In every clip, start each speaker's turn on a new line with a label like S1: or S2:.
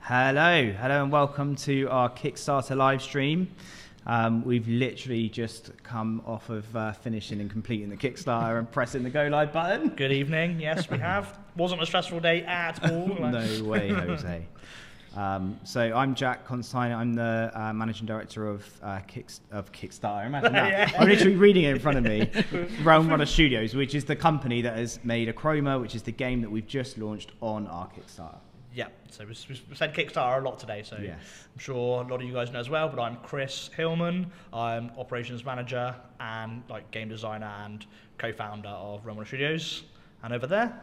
S1: Hello and welcome to our Kickstarter live stream. We've literally just come off of finishing and completing the Kickstarter and pressing the go live button.
S2: Good evening. Yes, we have. Wasn't a stressful day at all.
S1: No way, Jose. So I'm Jack Constantine. I'm the managing director of Kickstarter. Imagine that. Yeah. I'm literally reading it in front of me. Realm Runner Studios, which is the company that has made Achroma, which is the game that we've just launched on our Kickstarter.
S2: Yeah, so we said Kickstarter a lot today, so yes. I'm sure a lot of you guys know as well, but I'm Chris Hillman. I'm operations manager and game designer and co-founder of Realm Runner Studios. And over there?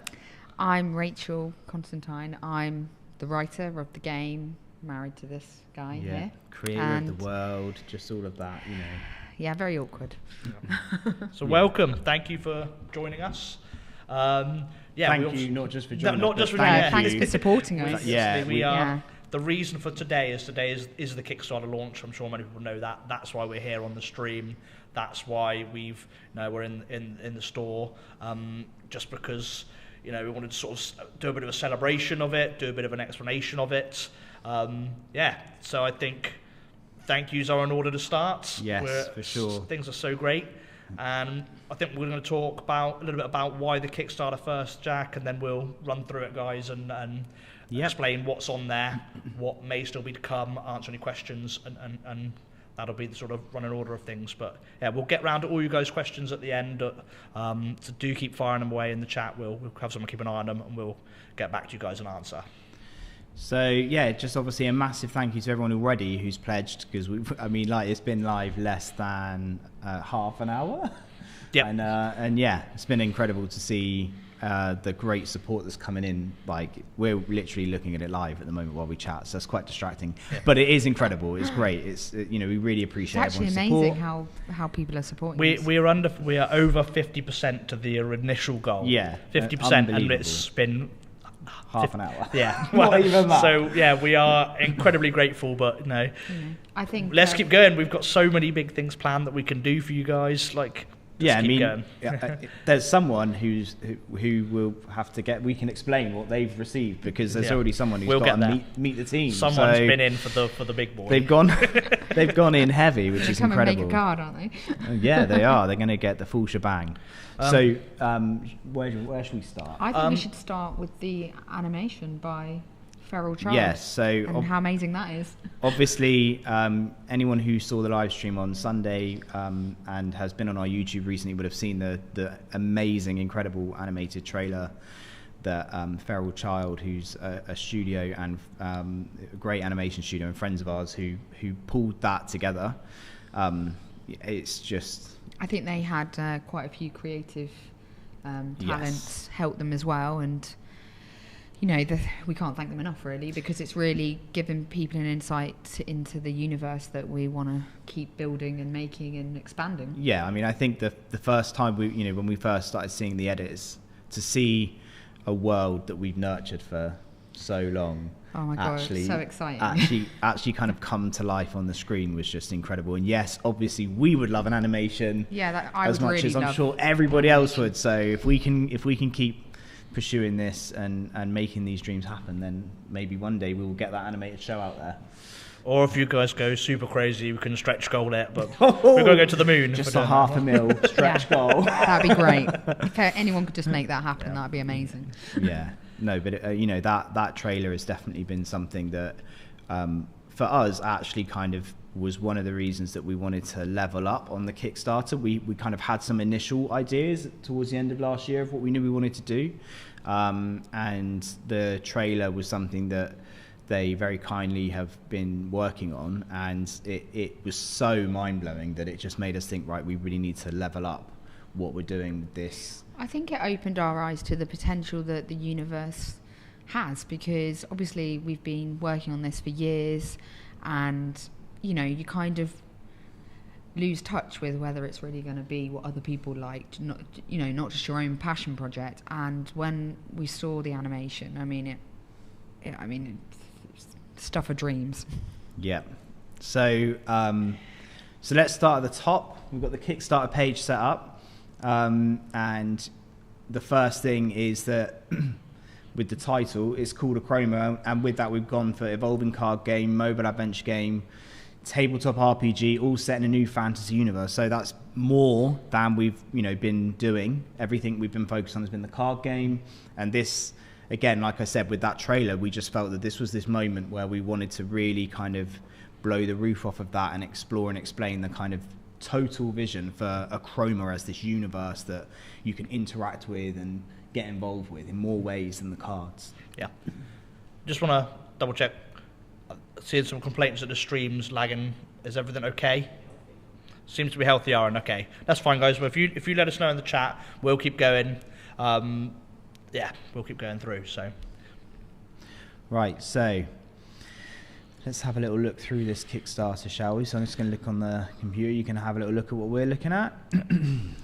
S3: I'm Rachel Constantine. I'm the writer of the game, married to this guy here.
S1: Creator of the world, just all of that, you know.
S3: Yeah, very awkward.
S2: Yeah. So welcome. Thank you for joining us.
S1: Thank you, not just for joining us,
S3: thanks for supporting us.
S2: We are. The reason for today is the Kickstarter launch. I'm sure many people know that. That's why we're here on the stream. That's why we're in the store. Just because we wanted to sort of do a bit of a celebration of it, do a bit of an explanation of it. So I think thank yous are in order to start.
S1: Yes, for sure.
S2: Things are so great. And I think we're going to talk a little bit about why the Kickstarter first, Jack, and then we'll run through it, guys, and explain what's on there, what may still be to come, answer any questions, and that'll be the sort of running order of things. But yeah, we'll get round to all you guys' questions at the end. So do keep firing them away in the chat. We'll have someone keep an eye on them, and we'll get back to you guys and answer.
S1: So yeah, just obviously a massive thank you to everyone already who's pledged, because it's been live less than half an hour.
S2: Yeah.
S1: And it's been incredible to see the great support that's coming in. Like, we're literally looking at it live at the moment while we chat, so it's quite distracting. But it is incredible. It's great. It's we really appreciate
S3: it's actually
S1: everyone's
S3: amazing how people are supporting
S2: we are over 50% to the initial goal.
S1: Yeah,
S2: 50%, and it's been
S1: half an hour.
S2: Yeah,
S1: Not even that.
S2: So yeah, we are incredibly grateful, but
S3: I think
S2: let's keep going. We've got so many big things planned that we can do for you guys. Like,
S1: yeah, I
S2: keep
S1: mean,
S2: going.
S1: there's someone who will have to we can explain what they've received, because there's already someone who's got to meet the team.
S2: Someone's been in for the big boy.
S1: They've gone in heavy, which is
S3: come
S1: incredible.
S3: And make a card, aren't they?
S1: Yeah, they are. They're going to get the full shebang. So where should we start?
S3: I think we should start with the animation by Feral Child.
S1: Yes, so
S3: and how amazing that is.
S1: Obviously, anyone who saw the live stream on Sunday and has been on our YouTube recently would have seen the amazing, incredible animated trailer that Feral Child, who's a studio and a great animation studio and friends of ours who pulled that together. It's just...
S3: I think they had quite a few creative talents help them as well, and we can't thank them enough, really, because it's really given people an insight into the universe that we want to keep building and making and expanding.
S1: Yeah, I mean, I think the first time when we first started seeing the edits, to see a world that we've nurtured for so long,
S3: oh my god, so exciting!
S1: actually kind of come to life on the screen was just incredible. And yes, obviously we would love an animation, as much as I'm sure everybody else would. So if we can keep pursuing this and making these dreams happen, then maybe one day we will get that animated show out there.
S2: Or if you guys go super crazy, we can stretch goal it, but we're going to go to the moon.
S1: Just a $500,000 stretch goal.
S3: That'd be great. If anyone could just make that happen, that'd be amazing.
S1: Yeah. No, but that trailer has definitely been something that, for us, actually kind of was one of the reasons that we wanted to level up on the Kickstarter. We kind of had some initial ideas towards the end of last year of what we knew we wanted to do, and the trailer was something that they very kindly have been working on, and it was so mind-blowing that it just made us think, right, we really need to level up what we're doing with this.
S3: I think it opened our eyes to the potential that the universe has, because obviously we've been working on this for years, and you kind of lose touch with whether it's really going to be what other people liked, not just your own passion project. And when we saw the animation, it's stuff of dreams. Yeah.
S1: So let's start at the top. We've got the Kickstarter page set up, and the first thing is that with the title, it's called Achroma, and with that we've gone for evolving card game, mobile adventure game, tabletop RPG, all set in a new fantasy universe. So that's more than we've been doing. Everything we've been focused on has been the card game, and this, again, like I said, with that trailer, we just felt that this was this moment where we wanted to really kind of blow the roof off of that and explore and explain the kind of total vision for Achroma as this universe that you can interact with and get involved with in more ways than the cards.
S2: Yeah. Just want to double check. Seeing some complaints that the stream's lagging. Is everything okay? Seems to be healthy, Aaron. Okay, that's fine, guys. Well, if you let us know in the chat, we'll keep going. We'll keep going through. So,
S1: right. So let's have a little look through this Kickstarter, shall we? So I'm just going to look on the computer. You can have a little look at what we're looking at.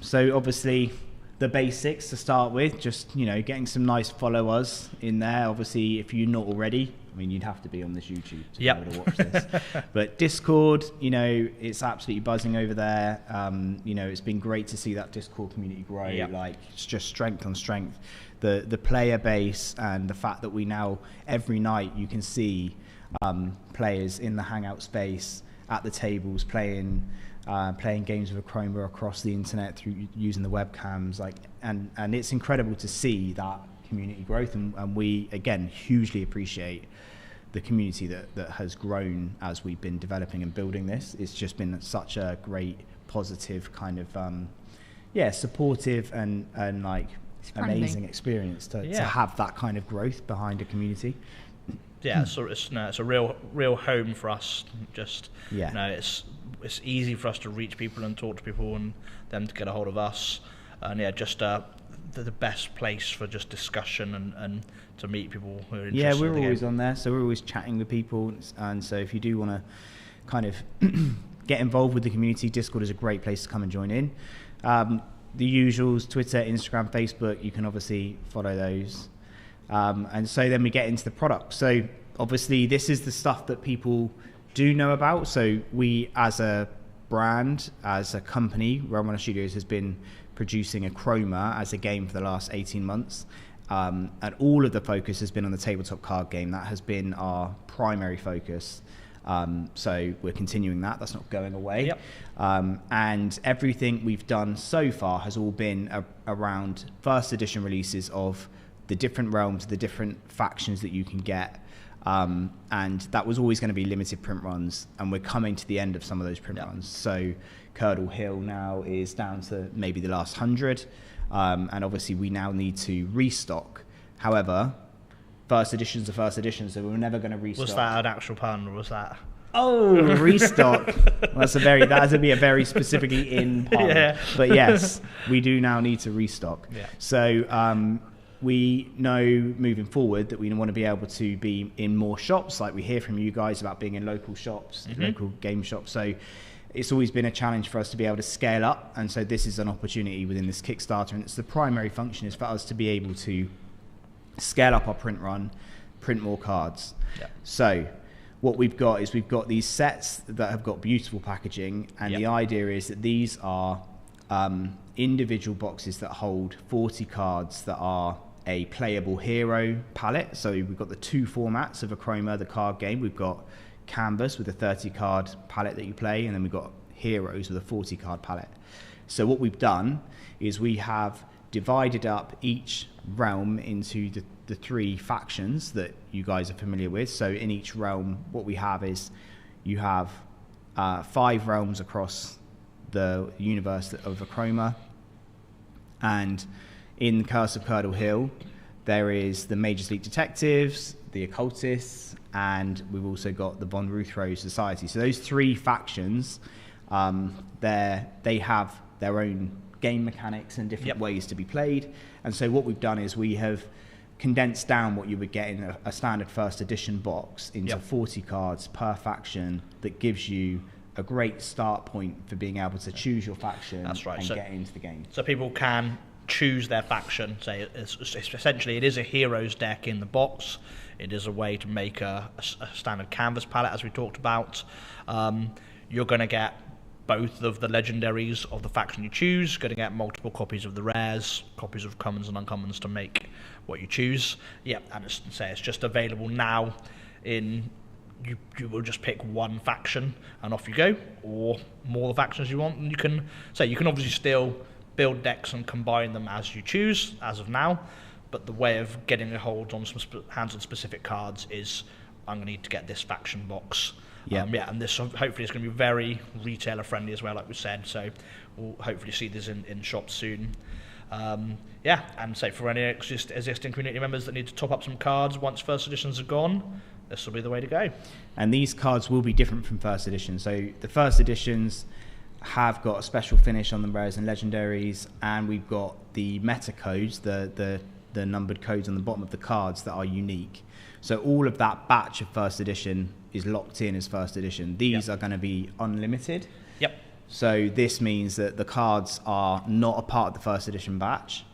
S1: So obviously, the basics to start with, just getting some nice followers in there. Obviously, if you're not already, you'd have to be on this YouTube to be able to watch this. But Discord, it's absolutely buzzing over there. It's been great to see that Discord community grow. Like, it's just strength on strength. The player base and the fact that we now, every night, you can see players in the hangout space at the tables playing games with Achroma across the internet through using the webcams, and it's incredible to see that community growth, and we again hugely appreciate the community that has grown as we've been developing and building this. It's just been such a great, positive kind of supportive and like amazing experience to have that kind of growth behind a community.
S2: Yeah, so it's a real home for us. Just it's easy for us to reach people and talk to people and them to get a hold of us. And the best place for just discussion and to meet people who are interested.
S1: Yeah, we're
S2: in the
S1: always
S2: game.
S1: on there, so we're always chatting with people, and so if you do want to kind of get involved with the community, Discord is a great place to come and join in. The usuals, Twitter, Instagram, Facebook, you can obviously follow those. And so then we get into the product. So obviously this is the stuff that people do know about. So we, as a brand, as a company, Realm Runner Studios has been producing Achroma as a game for the last 18 months. And all of the focus has been on the tabletop card game. That has been our primary focus. So we're continuing that. That's not going away.
S2: Yep.
S1: And everything we've done so far has all been around first edition releases of the different realms, the different factions that you can get. And that was always going to be limited print runs. And we're coming to the end of some of those print runs. So Curdle Hill now is down to maybe the last 100. And obviously we now need to restock. However, first edition's the first edition, so we're never going to restock.
S2: Was that an actual pun, or was that?
S1: Oh, restock. Well, that has to be a very specifically in pun.
S2: Yeah.
S1: But yes, we do now need to restock.
S2: Yeah.
S1: So we know moving forward that we want to be able to be in more shops, like we hear from you guys about being in local shops, local game shops. So it's always been a challenge for us to be able to scale up, and so this is an opportunity within this Kickstarter, and it's the primary function is for us to be able to scale up our print run, print more cards. Yeah. So what we've got is we've got these sets that have got beautiful packaging, and the idea is that these are individual boxes that hold 40 cards that are a playable hero palette. So we've got the two formats of Achroma, the card game. We've got Canvas with a 30 card palette that you play, and then we've got Heroes with a 40 card palette. So what we've done is we have divided up each realm into the three factions that you guys are familiar with. So in each realm, what we have is you have 5 realms across the universe of Achroma, and in Curse of Curdle Hill there is the Mages League Detectives, the Occultists, and we've also got the Von Ruthro Society. So those 3 factions, they have their own game mechanics and different ways to be played. And so what we've done is we have condensed down what you would get in a standard first edition box into 40 cards per faction that gives you a great start point for being able to choose your faction and get into the game.
S2: So people can choose their faction. Say it's essentially it is a heroes deck in the box. It is a way to make a standard canvas palette, as we talked about. You're going to get both of the legendaries of the faction you choose, going to get multiple copies of the rares, copies of commons and uncommons to make what you choose. Yeah, and it's just available now in... You will just pick one faction and off you go, or more factions you want, and you can obviously still build decks and combine them as you choose as of now, but the way of getting a hold on some hands on specific cards is I'm going to need to get this faction box. And this hopefully is going to be very retailer friendly as well, like we said, so we'll hopefully see this in shops soon. And say for any existing community members that need to top up some cards once first editions are gone, this will be the way to go. And
S1: these cards will be different from first edition. So the first editions have got a special finish on the rares and legendaries, and we've got the meta codes, the numbered codes on the bottom of the cards that are unique. So all of that batch of first edition is locked in as first edition. These are going to be unlimited. So this means that the cards are not a part of the first edition batch.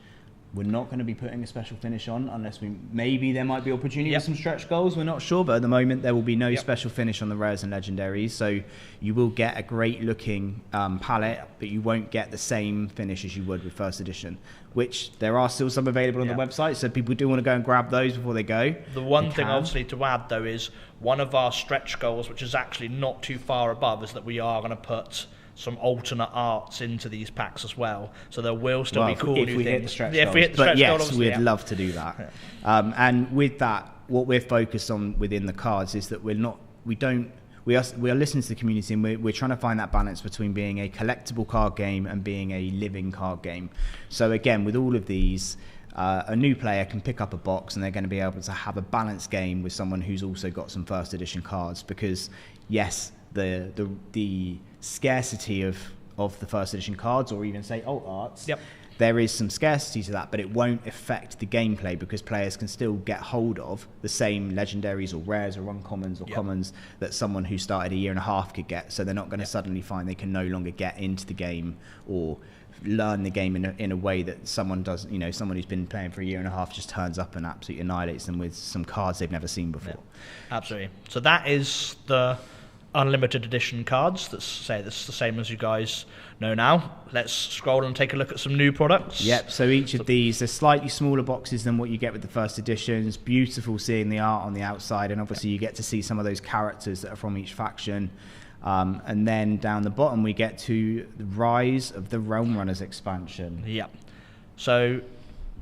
S1: We're not going to be putting a special finish on unless maybe there might be opportunity for some stretch goals. We're not sure, but at the moment there will be no special finish on the rares and legendaries. So you will get a great looking palette, but you won't get the same finish as you would with first edition, which there are still some available on the website. So people do want to go and grab those before they go.
S2: The one thing obviously to add though is one of our stretch goals, which is actually not too far above, is that we are going to put some alternate arts into these packs as well, so there will still be cool new things.
S1: If we hit the stretch goals. But yes, we'd love to do that. And with that, what we're focused on within the cards is that we are listening to the community, and we're trying to find that balance between being a collectible card game and being a living card game. So again, with all of these, a new player can pick up a box and they're going to be able to have a balanced game with someone who's also got some first edition cards, because yes, the scarcity of the first edition cards, or even say alt arts, there is some scarcity to that, but it won't affect the gameplay because players can still get hold of the same legendaries or rares or uncommons or commons that someone who started a year and a half could get. So they're not going to suddenly find they can no longer get into the game or learn the game in a way that someone does, you know, someone who's been playing for a year and a half just turns up and absolutely annihilates them with some cards they've never seen before.
S2: Absolutely. So that is the unlimited edition cards. That's the same as you guys know now. Let's scroll and take a look at some new products.
S1: Yep, so each of these are slightly smaller boxes than what you get with the first editions. Beautiful seeing the art on the outside, and obviously you get to see some of those characters that are from each faction. And then down the bottom we get to the Rise of the Realm Runners expansion.
S2: Yep. So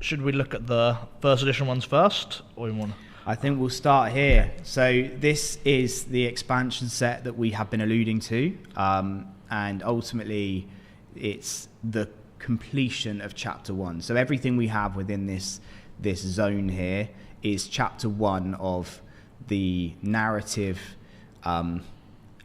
S2: should we look at the first edition ones first, or you want to...
S1: I think we'll start here. So this is the expansion set that we have been alluding to, and ultimately it's the completion of Chapter 1. So everything we have within this zone here is Chapter 1 of the narrative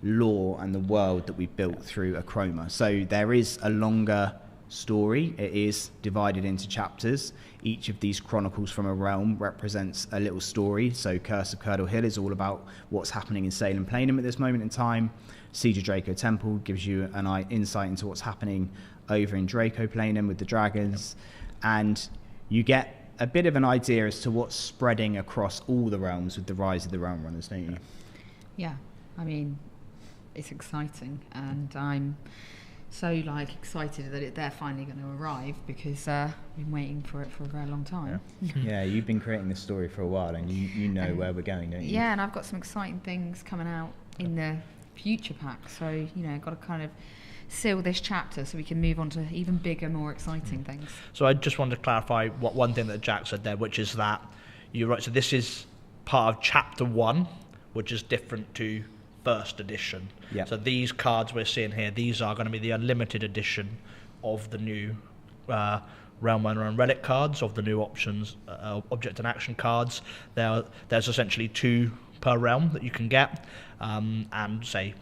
S1: lore and the world that we built through Achroma. So there is a longer story. It is divided into chapters. Each of these chronicles from a realm represents a little story. So Curse of Curdle Hill is all about what's happening in Salem Planum at this moment in time. Siege of Draco Temple gives you an insight into what's happening over in Draco Planum with the dragons, and you get a bit of an idea as to what's spreading across all the realms with the Rise of the Realm Runners, don't you?
S3: Yeah, I mean, it's exciting, and I'm so excited that they're finally going to arrive, because I've been waiting for it for a very long time.
S1: Yeah, you've been creating this story for a while, and you know where we're going, don't you?
S3: Yeah, and I've got some exciting things coming out in the future pack, so you know, got to kind of seal this chapter so we can move on to even bigger, more exciting things.
S2: So I just wanted to clarify one thing that Jack said there, which is that you're right. So this is part of Chapter 1, which is different to first edition.
S1: Yep.
S2: So these cards we're seeing here, these are going to be the unlimited edition of the new Realm Runner and Relic cards, of the new options, object and action cards. There's essentially 2 per realm that you can get, and say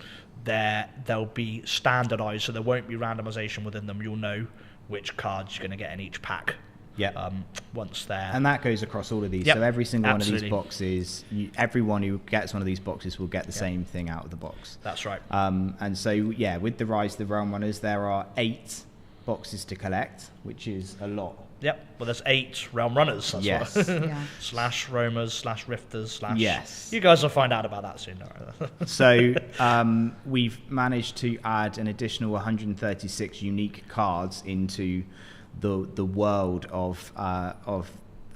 S2: they'll be standardized, so there won't be randomization within them. You'll know which cards you're going to get in each pack.
S1: Yeah.
S2: Once they're...
S1: And that goes across all of these.
S2: Yep,
S1: so every single
S2: absolutely.
S1: one of these boxes, everyone who gets one of these boxes will get the same thing out of the box.
S2: That's right.
S1: And so, yeah, with the Rise of the Realm Runners, there are 8 boxes to collect, which is a lot.
S2: Yep. Well, there's 8 Realm Runners. That's
S1: Yes.
S3: Yeah.
S2: / Roamers / Rifters /
S1: Yes.
S2: You guys will find out about that soon.
S1: So we've managed to add an additional 136 unique cards into the world of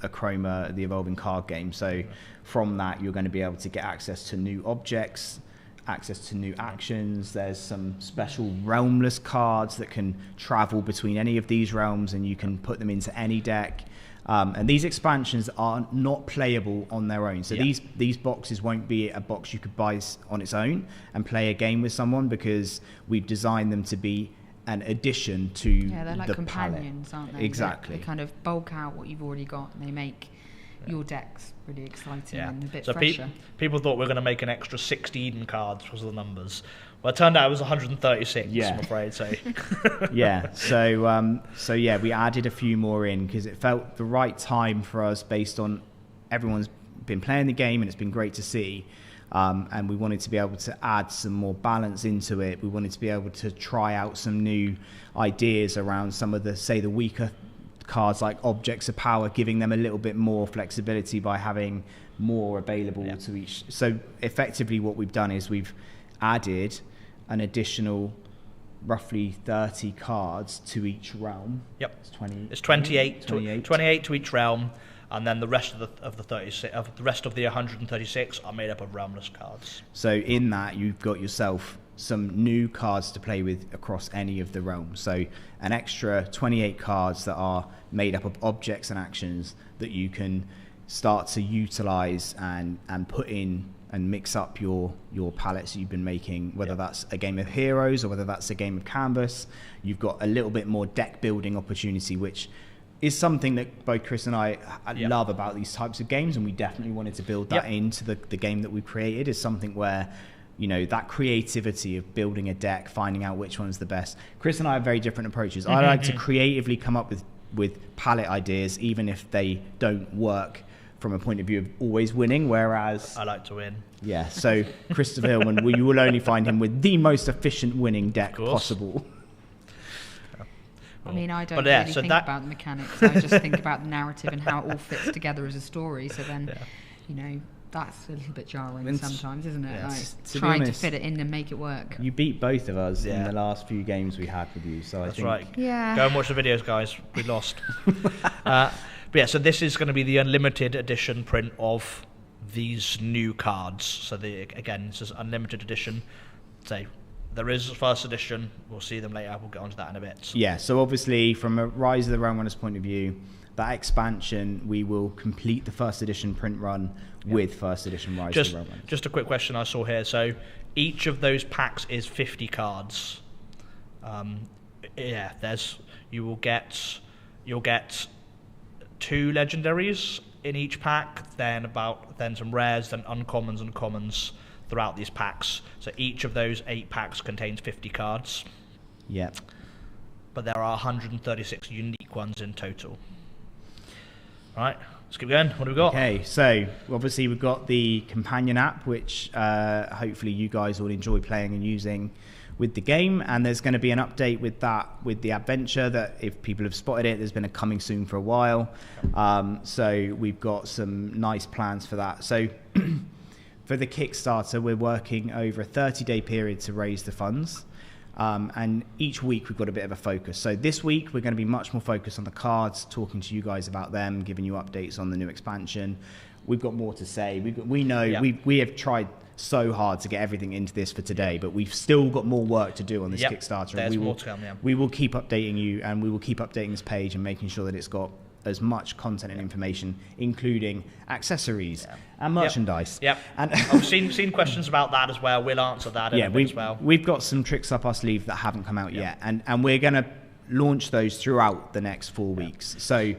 S1: Achroma, the evolving card game. So from that, you're going to be able to get access to new objects, access to new actions. There's some special realmless cards that can travel between any of these realms, and you can put them into any deck. And these expansions are not playable on their own. So these boxes won't be a box you could buy on its own and play a game with someone, because we've designed them to be an addition to
S3: they're like
S1: the
S3: companions,
S1: palette.
S3: aren't they?
S1: Exactly.
S3: They kind of bulk out what you've already got, and they make your decks really exciting and a bit
S2: so
S3: fresher.
S2: People thought we were going to make an extra 16 cards because of the numbers. Well, it turned out it was 136, I'm afraid. So
S1: yeah. So yeah, we added a few more in because it felt the right time for us, based on everyone's been playing the game and it's been great to see. And we wanted to be able to add some more balance into it. We wanted to be able to try out some new ideas around some of the weaker cards, like Objects of Power, giving them a little bit more flexibility by having more available to each. So effectively what we've done is we've added an additional roughly 30 cards to each realm.
S2: Yep.
S1: It's
S2: 28 to each realm. And then the rest of the rest of the 136 are made up of realmless cards.
S1: So in that, you've got yourself some new cards to play with across any of the realms. So an extra 28 cards that are made up of objects and actions that you can start to utilize and put in and mix up your palettes you've been making, whether that's a game of heroes or whether that's a game of canvas. You've got a little bit more deck building opportunity, which is something that both Chris and I love about these types of games, and we definitely wanted to build that into the game that we've created, is something where, you know, that creativity of building a deck, finding out which one's the best. Chris and I have very different approaches. I like to creatively come up with with palette ideas, even if they don't work from a point of view of always winning, whereas
S2: I like to win.
S1: Yeah, so Christopher Hillman, you will only find him with the most efficient winning deck possible.
S3: I mean, I don't really think about the mechanics. I just think about the narrative and how it all fits together as a story. So then, you know, that's a little bit jarring sometimes, isn't it? Like trying to fit it in and make it work.
S1: You beat both of us in the last few games we had with you, so I think...
S2: That's right.
S3: Yeah.
S2: Go and watch the videos, guys. We lost. But yeah, so this is going to be the unlimited edition print of these new cards. So again, this is unlimited edition. So there is a first edition. We'll see them later. We'll get onto that in a bit.
S1: Yeah, so obviously from a Rise of the Realm Runners point of view, that expansion, we will complete the first edition print run with first edition Rise of the Realm Runners.
S2: Just a quick question I saw here. So each of those packs is 50 cards. You'll get 2 legendaries in each pack, then some rares, then uncommons and commons throughout these packs. So each of those 8 packs contains 50 cards.
S1: Yep.
S2: But there are 136 unique ones in total. All right, let's keep going. What do we got?
S1: Okay, so obviously we've got the companion app, which hopefully you guys will enjoy playing and using with the game, and there's going to be an update with that, with the adventure, that if people have spotted it, there's been a coming soon for a while. So we've got some nice plans for that. So for the Kickstarter, we're working over a 30-day period to raise the funds. And each week we've got a bit of a focus. So this week we're going to be much more focused on the cards, talking to you guys about them, giving you updates on the new expansion. We've got more to say. We have tried so hard to get everything into this for today, but we've still got more work to do on this Kickstarter.
S2: There's more to come,
S1: we will keep updating you, and we will keep updating this page and making sure that it's got as much content and information, including accessories and merchandise.
S2: Yep. And I've seen questions about that as well. We'll answer that as well.
S1: We've got some tricks up our sleeve that haven't come out yet, and we're going to launch those throughout the next 4 weeks. So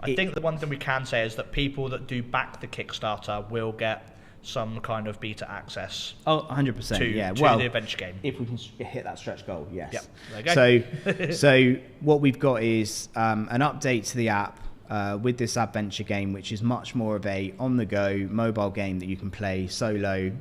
S2: I think the one thing we can say is that people that do back the Kickstarter will get some kind of beta access.
S1: Oh, 100%. To
S2: the adventure game.
S1: If we can hit that stretch goal, yes.
S2: Yep. There you
S1: go. So what we've got is an update to the app with this adventure game, which is much more of a on-the-go mobile game that you can play solo.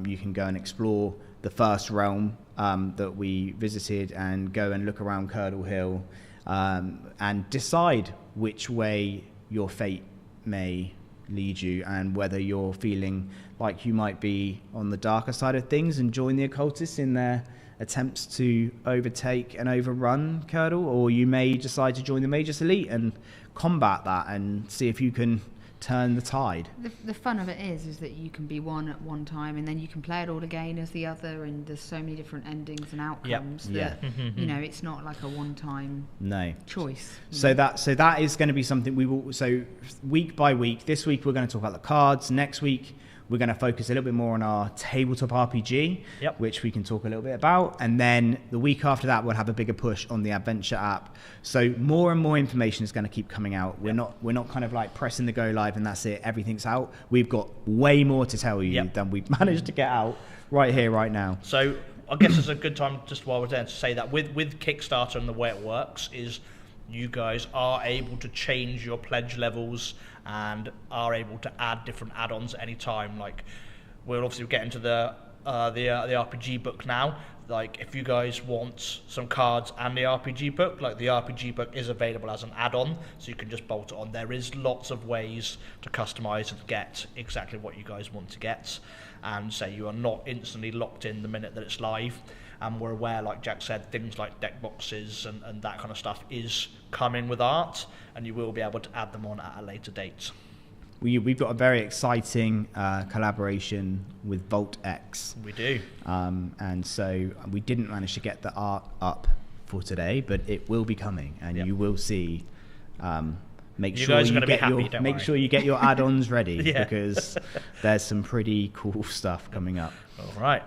S1: You can go and explore the first realm that we visited and go and look around Curdle Hill and decide which way your fate may lead you, and whether you're feeling like you might be on the darker side of things and join the occultists in their attempts to overtake and overrun Curdle, or you may decide to join the Magus Elite and combat that and see if you can turn the tide.
S3: The fun of it is that you can be one at one time, and then you can play it all again as the other, and there's so many different endings and outcomes that you know, it's not like a one-time choice.
S1: So that is going to be something we will. So week by week, this week we're going to talk about the cards. Next week we're going to focus a little bit more on our tabletop RPG, which we can talk a little bit about. And then the week after that, we'll have a bigger push on the adventure app. So more and more information is going to keep coming out. We're not kind of like pressing the go live and that's it, everything's out. We've got way more to tell you than we've managed to get out right here, right now.
S2: So I guess it's a good time, just while we're there, to say that with Kickstarter and the way it works is you guys are able to change your pledge levels and are able to add different add-ons at any time. Like, we'll obviously get into the RPG book now. Like, if you guys want some cards and the RPG book, like the RPG book is available as an add-on, so you can just bolt it on. There is lots of ways to customize and get exactly what you guys want to get, and so you are not instantly locked in the minute that it's live. And we're aware, like Jack said, things like deck boxes and that kind of stuff is coming with art, and you will be able to add them on at a later date.
S1: We've got a very exciting collaboration with Vault X.
S2: We do.
S1: And so we didn't manage to get the art up for today, but it will be coming, and you will see. Make sure you get your add-ons ready because there's some pretty cool stuff coming up.
S2: All right.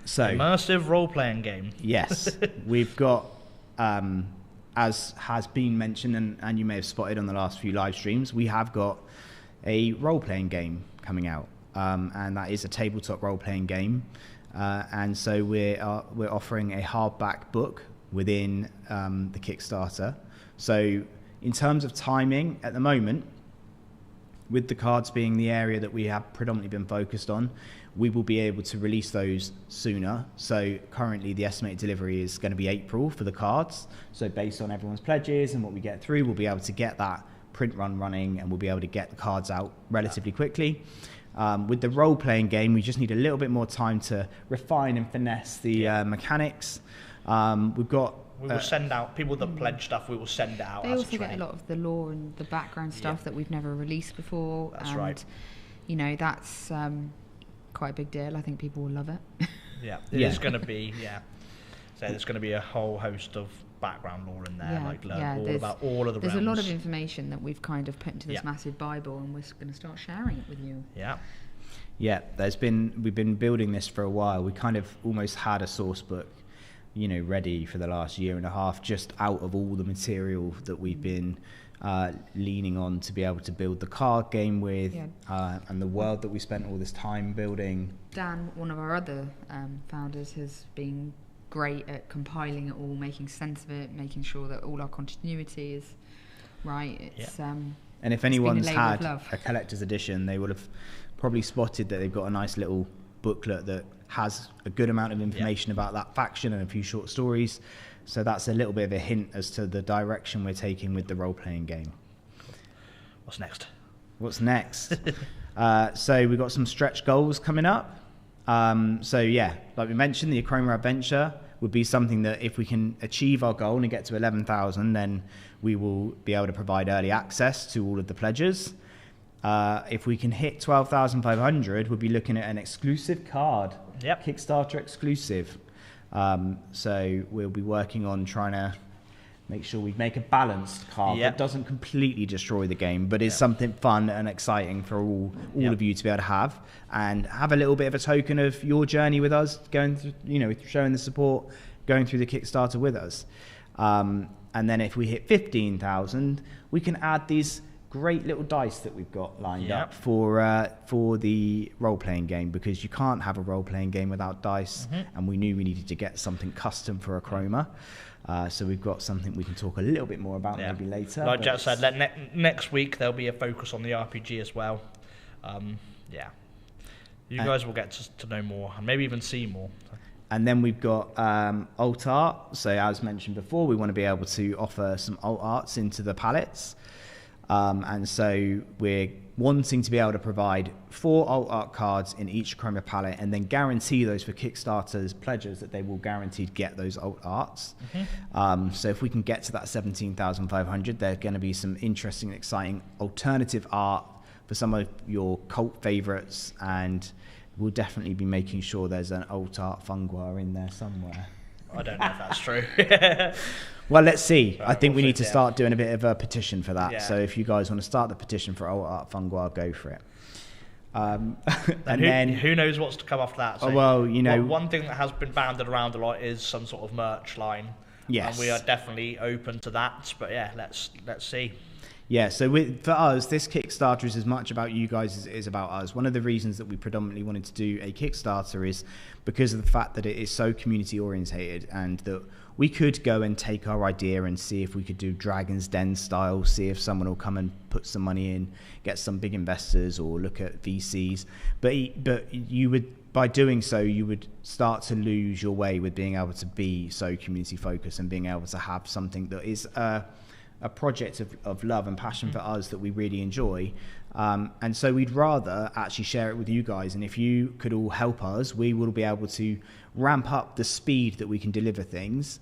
S1: So,
S2: immersive role-playing game.
S1: Yes, we've got, as has been mentioned, and you may have spotted on the last few live streams, we have got a role-playing game coming out, and that is a tabletop role-playing game. And so we're offering a hardback book within the Kickstarter. So in terms of timing, at the moment, with the cards being the area that we have predominantly been focused on, we will be able to release those sooner. So currently the estimated delivery is going to be April for the cards. So based on everyone's pledges and what we get through, we'll be able to get that print run running, and we'll be able to get the cards out relatively quickly. With the role-playing game, we just need a little bit more time to refine and finesse the mechanics. We've got...
S2: We will send out, people that pledge stuff, we will send it out.
S3: They also get a lot of the lore and the background stuff that we've never released before.
S2: That's right.
S3: You know, that's quite a big deal. I think people will love it.
S2: Yeah, it is going to be, So there's going to be a whole host of background lore in there, all about all of the
S3: There's
S2: realms.
S3: a lot of information that we've kind of put into this massive Bible, and we're going to start sharing it with you.
S2: Yeah.
S1: Yeah, we've been building this for a while. We kind of almost had a source book, you know, ready for the last year and a half, just out of all the material that we've been leaning on to be able to build the card game with, and the world that we spent all this time building.
S3: Dan, one of our other founders, has been great at compiling it all, making sense of it, making sure that all our continuity is right. It's
S1: and if anyone's had a collector's edition, they would have probably spotted that they've got a nice little booklet that has a good amount of information about that faction and a few short stories. So that's a little bit of a hint as to the direction we're taking with the role-playing game.
S2: What's next?
S1: So we've got some stretch goals coming up. Like we mentioned, the Achroma adventure would be something that if we can achieve our goal and get to 11,000, then we will be able to provide early access to all of the pledges. If we can hit 12,500, we'll be looking at an exclusive card. Kickstarter exclusive. So we'll be working on trying to make sure we make a balanced card that doesn't completely destroy the game, but is something fun and exciting for all of you to be able to have, and have a little bit of a token of your journey with us, going through, you know, showing the support, going through the Kickstarter with us. And then if we hit 15,000, we can add these great little dice that we've got lined up for the role-playing game, because you can't have a role-playing game without dice, and we knew we needed to get something custom for Achroma. So we've got something we can talk a little bit more about maybe later.
S2: Like Jack said, next week there'll be a focus on the RPG as well. You guys will get to know more and maybe even see more.
S1: And then we've got alt art. So as mentioned before, we want to be able to offer some alt arts into the palettes. And so we're wanting to be able to provide 4 alt art cards in each Achroma palette, and then guarantee those for Kickstarter's pledges that they will guaranteed get those alt arts. So if we can get to that 17,500, there's going to be some interesting and exciting alternative art for some of your cult favorites, and we'll definitely be making sure there's an alt art Fungua in there somewhere.
S2: I don't know if that's true.
S1: Well, let's see. I think we need to start doing a bit of a petition for that. So if you guys want to start the petition for alt art Fungua, go for it. And then
S2: who knows what's to come after that? So one thing that has been banded around a lot is some sort of merch line.
S1: Yes,
S2: and we are definitely open to that. But let's see.
S1: Yeah, so for us, this Kickstarter is as much about you guys as it is about us. One of the reasons that we predominantly wanted to do a Kickstarter is because of the fact that it is so community orientated, and that we could go and take our idea and see if we could do Dragon's Den style, see if someone will come and put some money in, get some big investors, or look at VCs. But you would, by doing so, you would start to lose your way with being able to be so community focused and being able to have something that is a project of love and passion for us that we really enjoy. And so we'd rather actually share it with you guys. And if you could all help us, we will be able to ramp up the speed that we can deliver things.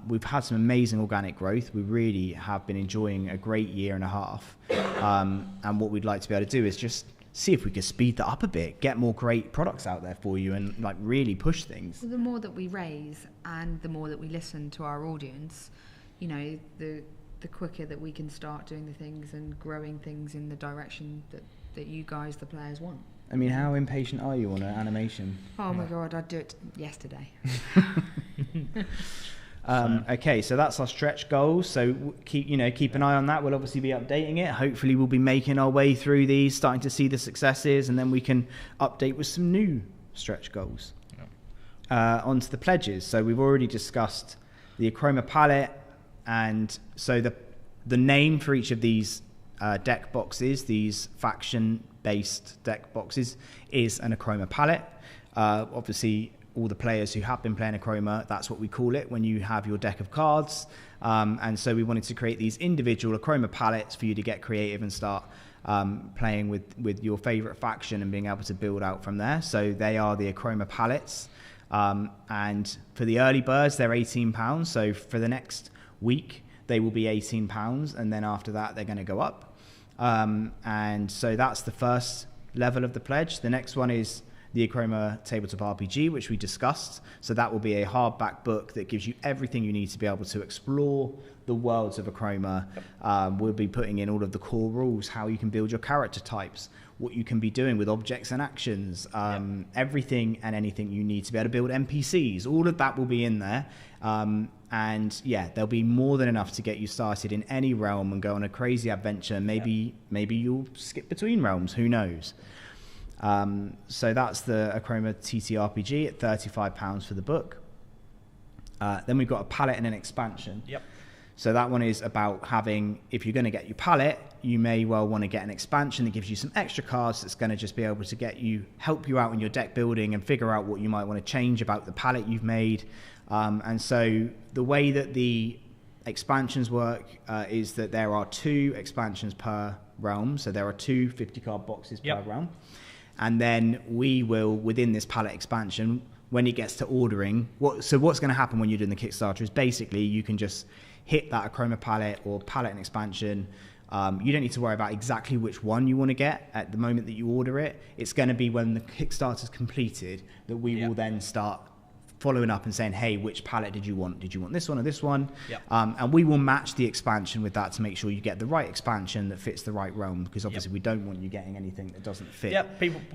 S1: We've had some amazing organic growth. We really have been enjoying a great year and a half. And what we'd like to be able to do is just see if we could speed that up a bit, get more great products out there for you, and like really push things.
S3: The more that we raise and the more that we listen to our audience, you know, the quicker that we can start doing the things and growing things in the direction that you guys, the players, want.
S1: I mean, how impatient are you on an animation?
S3: Oh my God, I'd do it yesterday.
S1: Okay, so that's our stretch goals. So keep an eye on that. We'll obviously be updating it. Hopefully we'll be making our way through these, starting to see the successes, and then we can update with some new stretch goals. Onto the pledges. So we've already discussed the Achroma palette, and so the name for each of these deck boxes, these faction-based deck boxes, is an Achroma palette. Obviously, all the players who have been playing Achroma, that's what we call it when you have your deck of cards. And so we wanted to create these individual Achroma palettes for you to get creative and start playing with your favorite faction and being able to build out from there. So they are the Achroma palettes. And for the early birds, they're £18. So for the next week, they will be £18. And then after that, they're going to go up. And so that's the first level of the pledge. The next one is the Achroma Tabletop RPG, which we discussed. So that will be a hardback book that gives you everything you need to be able to explore the worlds of Achroma. We'll be putting in all of the core rules, how you can build your character types, what you can be doing with objects and actions, everything and anything you need to be able to build NPCs. All of that will be in there. And yeah, there'll be more than enough to get you started in any realm and go on a crazy adventure. Maybe you'll skip between realms, who knows? So that's the Achroma TTRPG at £35 for the book. Then we've got a palette and an expansion.
S2: Yep.
S1: So that one is about having, if you're going to get your palette, you may well want to get an expansion that gives you some extra cards that's going to just be able to help you out in your deck building and figure out what you might want to change about the palette you've made. And so the way that the expansions work is that there are 2 expansions per realm. So there are 2 50-card boxes per realm. And then we will, within this palette expansion, when it gets to ordering, what's going to happen when you're doing the Kickstarter is basically you can just hit that Achroma palette or palette and expansion. You don't need to worry about exactly which one you want to get at the moment that you order it. It's going to be when the Kickstarter's completed that we will then start following up and saying, hey, which palette did you want? Did you want this one or this one? Yep. And we will match the expansion with that to make sure you get the right expansion that fits the right realm, because obviously we don't want you getting anything that doesn't fit.
S2: Yeah,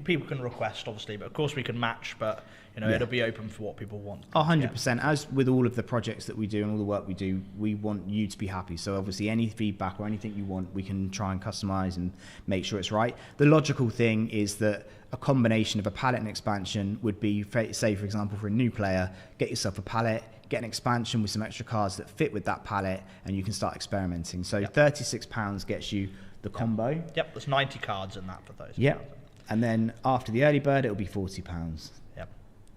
S2: people can request, obviously, but of course we can match, but it'll be open for what people want.
S1: 100%. As with all of the projects that we do and all the work we do, we want you to be happy. So obviously any feedback or anything you want, we can try and customize and make sure it's right. The logical thing is that a combination of a palette and expansion would be, say, for example, for a new player, get yourself a palette, get an expansion with some extra cards that fit with that palette, and you can start experimenting. So £36 gets you the combo.
S2: Yep, there's 90 cards in that for those.
S1: Yep. And then after the early bird, it'll be £40.
S2: Yep.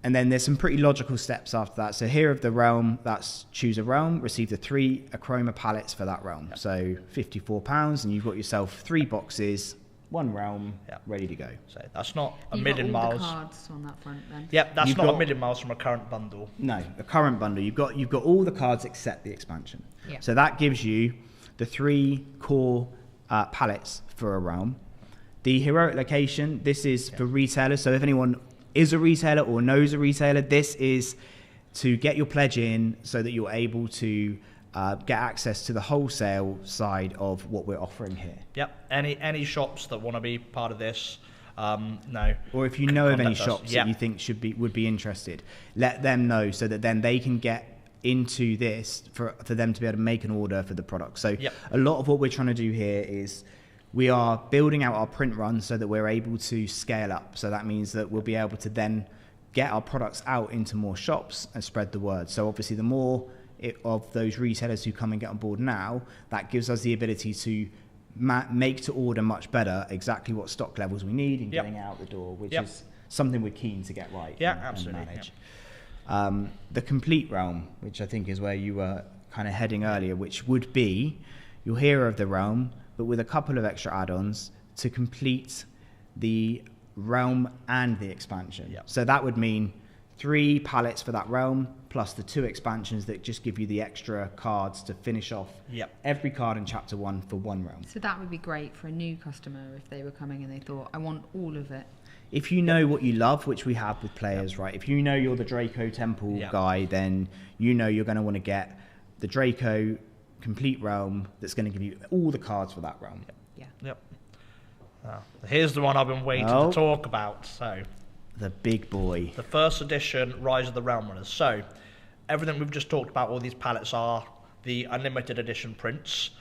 S1: And then there's some pretty logical steps after that. So here of the realm, that's choose a realm, receive the 3 Achroma palettes for that realm. Yep. So £54, and you've got yourself 3 boxes, 1 realm, ready to go.
S2: So that's not a million miles.
S3: You've got all the cards on that front then.
S2: Yep, that's not a million miles from a current bundle.
S1: No, a current bundle. You've got all the cards except the expansion. Yep. So that gives you the 3 core palettes for a realm. The heroic location, this is for retailers. So if anyone is a retailer or knows a retailer, this is to get your pledge in so that you're able to get access to the wholesale side of what we're offering here.
S2: Yep. Any shops that want to be part of this, no.
S1: Or if you know of any shops that you think would be interested, let them know so that then they can get into this for them to be able to make an order for the product. So a lot of what we're trying to do here is we are building out our print run so that we're able to scale up. So that means that we'll be able to then get our products out into more shops and spread the word. So obviously the more of those retailers who come and get on board now, that gives us the ability to make to order much better exactly what stock levels we need and getting out the door, which is something we're keen to get right and manage. The complete realm, which I think is where you were kind of heading earlier, which would be your hero of the realm, but with a couple of extra add-ons to complete the realm and the expansion. So that would mean 3 palettes for that realm, plus the 2 expansions that just give you the extra cards to finish off every card in Chapter 1 for 1 realm.
S3: So that would be great for a new customer if they were coming and they thought, I want all of it.
S1: If you know what you love, which we have with players, right? If you know you're the Draco Temple guy, then you know you're going to want to get the Draco complete realm that's going to give you all the cards for that realm.
S2: Here's the one I've been waiting to talk about. So
S1: the big boy.
S2: The first edition Rise of the Realm Runners. So everything we've just talked about, all these palettes are the unlimited edition prints.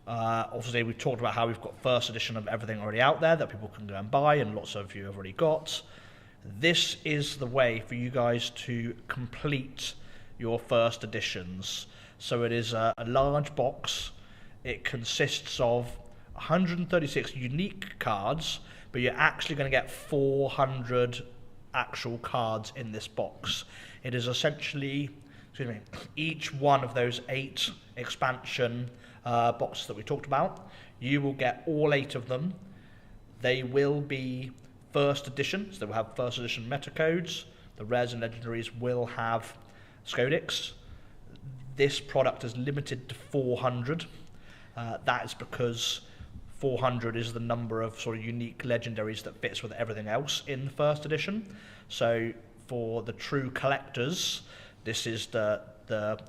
S2: Obviously, we've talked about how we've got first edition of everything already out there that people can go and buy, and lots of you have already got. This is the way for you guys to complete your first editions. So it is a large box. It consists of 136 unique cards, but you're actually going to get 400 actual cards in this box. It is essentially, each one of those 8 expansion boxes that we talked about. You will get all 8 of them. They will be first edition, so they will have first edition meta codes. The rares and legendaries will have Scodix. This product is limited to 400. That is because 400 is the number of sort of unique legendaries that fits with everything else in the first edition. So for the true collectors, this is the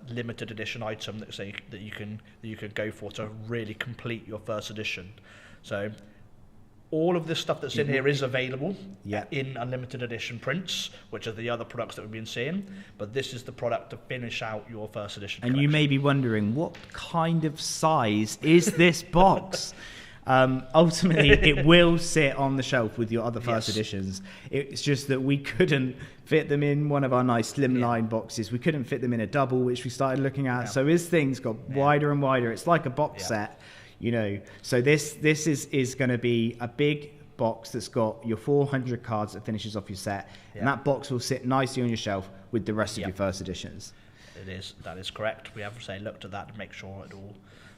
S2: limited edition item that you can go for to really complete your first edition. So all of this stuff that's in here is available in unlimited edition prints, which are the other products that we've been seeing. But this is the product to finish out your first edition collection.
S1: You may be wondering, what kind of size is this box? Ultimately, it will sit on the shelf with your other first editions. It's just that we couldn't fit them in one of our nice slimline boxes. We couldn't fit them in a double, which we started looking at. So as things got wider and wider, it's like a box set. You know, so this is going to be a big box that's got your 400 cards that finishes off your set, and that box will sit nicely on your shelf with the rest of your first editions.
S2: That is correct. We have looked at that to make sure it all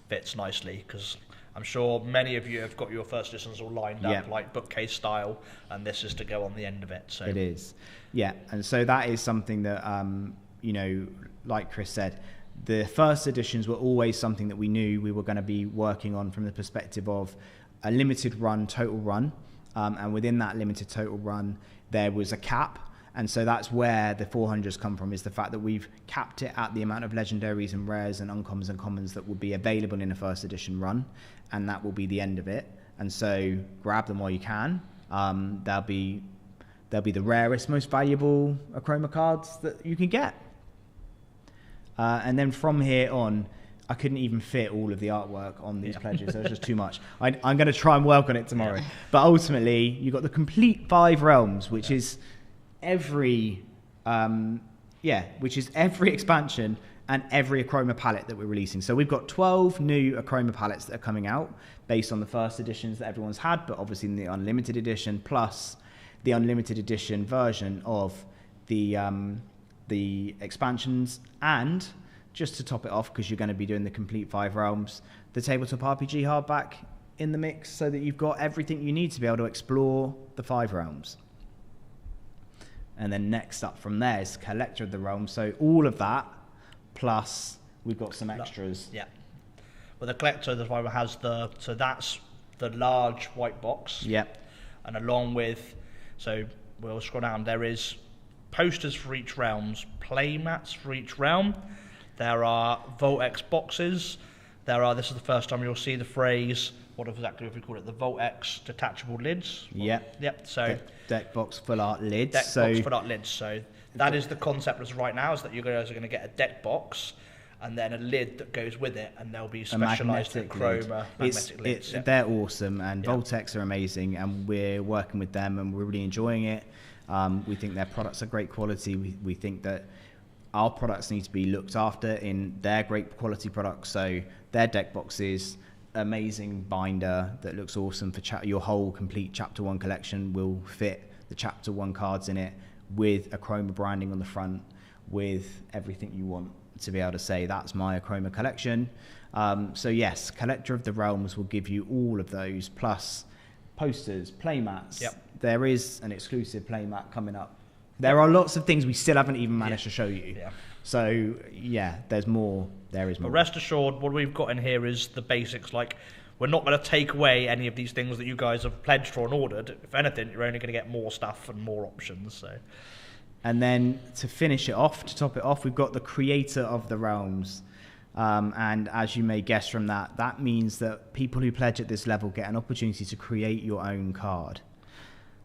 S2: fits nicely, because I'm sure many of you have got your first editions all lined up like bookcase style, and this is to go on the end of it. So
S1: it is, and so that is something that you know, like Chris said, the first editions were always something that we knew we were going to be working on from the perspective of a limited run, total run. And within that limited total run, there was a cap. And so that's where the 400s come from, is the fact that we've capped it at the amount of legendaries and rares and uncommons and commons that will be available in a first edition run. And that will be the end of it. And so grab them while you can. They'll be the rarest, most valuable Achroma cards that you can get. And then from here on, I couldn't even fit all of the artwork on these pledges. It was just too much. I'm going to try and work on it tomorrow. But ultimately, you got the complete 5 realms, which is every expansion and every Achroma palette that we're releasing. So we've got 12 new Achroma palettes that are coming out based on the first editions that everyone's had, but obviously in the unlimited edition, plus the unlimited edition version of the expansions, and just to top it off, because you're going to be doing the complete 5 realms, the tabletop RPG hardback in the mix, so that you've got everything you need to be able to explore the 5 realms. And then next up from there is Collector of the Realms. So all of that, plus we've got some extras.
S2: Well, the Collector of the Realms has so that's the large white box. And along with, so we'll scroll down, there is posters for each realms, play mats for each realm. There are Vault-X boxes. This is the first time you'll see the phrase, what exactly have we called it? The Vault-X detachable lids. So
S1: deck box full art lids.
S2: Box full art lids. So that is the concept as right now, is that you guys are going to get a deck box and then a lid that goes with it, and they'll be specialised in Achroma magnetic lids.
S1: They're awesome, and Vault-X are amazing, and we're working with them and we're really enjoying it. We think their products are great quality. We think that our products need to be looked after in their great quality products. So their deck boxes, amazing binder that looks awesome for your whole complete Chapter 1 collection, will fit the Chapter 1 cards in it with Achroma branding on the front, with everything you want to be able to say, that's my Achroma collection. So yes, Collector of the Realms will give you all of those, plus posters, playmats. There is an exclusive playmat coming up. There are lots of things we still haven't even managed to show you. So there's more. There is more.
S2: But rest assured, what we've got in here is the basics. Like, we're not going to take away any of these things that you guys have pledged for and ordered. If anything, you're only going to get more stuff and more options. So.
S1: And then to finish it off, to top it off, we've got the Creator of the Realms. And as you may guess from that, that means that people who pledge at this level get an opportunity to create your own card.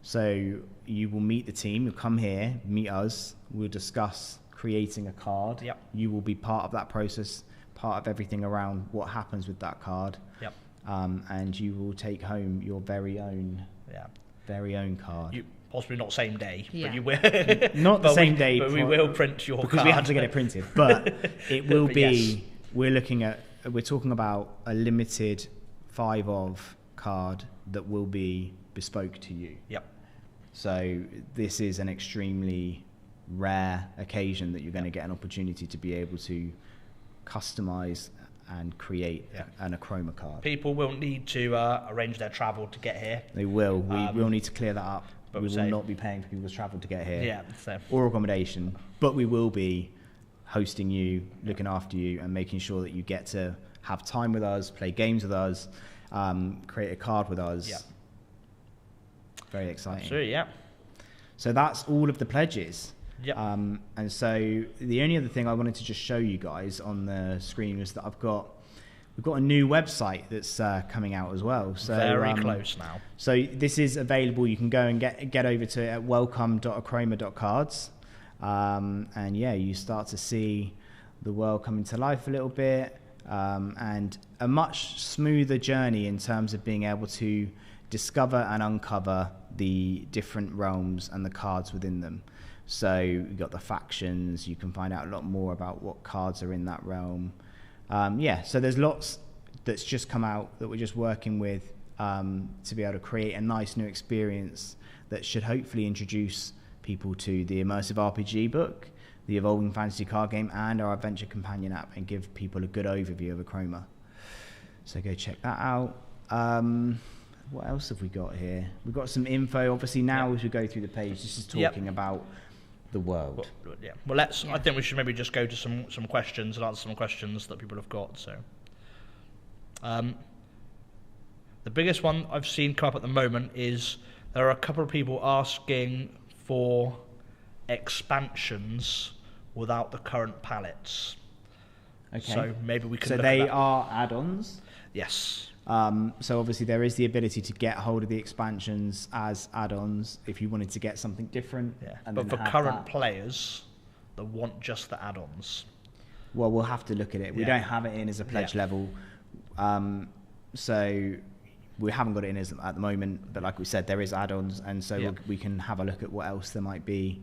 S1: So you will meet the team, you'll come here, meet us, we'll discuss creating a card. You will be part of that process, part of everything around what happens with that card. And you will take home your very own card.
S2: possibly not same day,
S3: Yeah.
S2: but you will.
S1: Not the same day,
S2: but we will print your
S1: because
S2: card.
S1: we have to get it printed. But it will
S2: But
S1: be.
S2: yes.
S1: We're talking about a limited 5 of card that will be bespoke to you.
S2: Yep.
S1: So this is an extremely rare occasion that you're going to get an opportunity to be able to customize and create an Achroma card.
S2: People will need to arrange their travel to get here.
S1: They will. We will need to clear that up.
S2: But
S1: We will not be paying for people's travel to get here.
S2: Yeah. So.
S1: Or accommodation. But we will be hosting you, looking after you, and making sure that you get to have time with us, play games with us, create a card with us.
S2: Yeah.
S1: Very exciting.
S2: Absolutely. Yeah.
S1: So that's all of the pledges.
S2: Yep.
S1: And so the only other thing I wanted to just show you guys on the screen was that we've got a new website that's coming out as well. So
S2: Very close now.
S1: So this is available. You can go and get over to it at welcome.achroma.cards. And yeah, you start to see the world coming to life a little bit, and a much smoother journey in terms of being able to discover and uncover the different realms and the cards within them. So you've got the factions, you can find out a lot more about what cards are in that realm. So there's lots that's just come out that we're just working with to be able to create a nice new experience that should hopefully introduce people to the immersive RPG book, the Evolving Fantasy card game, and our Adventure Companion app, and give people a good overview of Achroma. So go check that out. What else have we got here? We've got some info. Obviously now as we go through the page, this is talking about the world.
S2: Well, let's. I think we should maybe just go to some questions and answer some questions that people have got. So, the biggest one I've seen come up at the moment is there are a couple of people asking for expansions without the current palettes.
S1: Okay.
S2: So maybe we can.
S1: So
S2: look
S1: they
S2: at that.
S1: are add-ons.
S2: Yes.
S1: So obviously there is the ability to get hold of the expansions as add-ons if you wanted to get something different.
S2: Yeah.
S1: And
S2: But
S1: then
S2: for
S1: have
S2: current
S1: that.
S2: players that want just the add-ons.
S1: Well, we'll have to look at it. We don't have it in as a pledge level. So we haven't got it in at the moment, but like we said, there is add-ons, and so we can have a look at what else there might be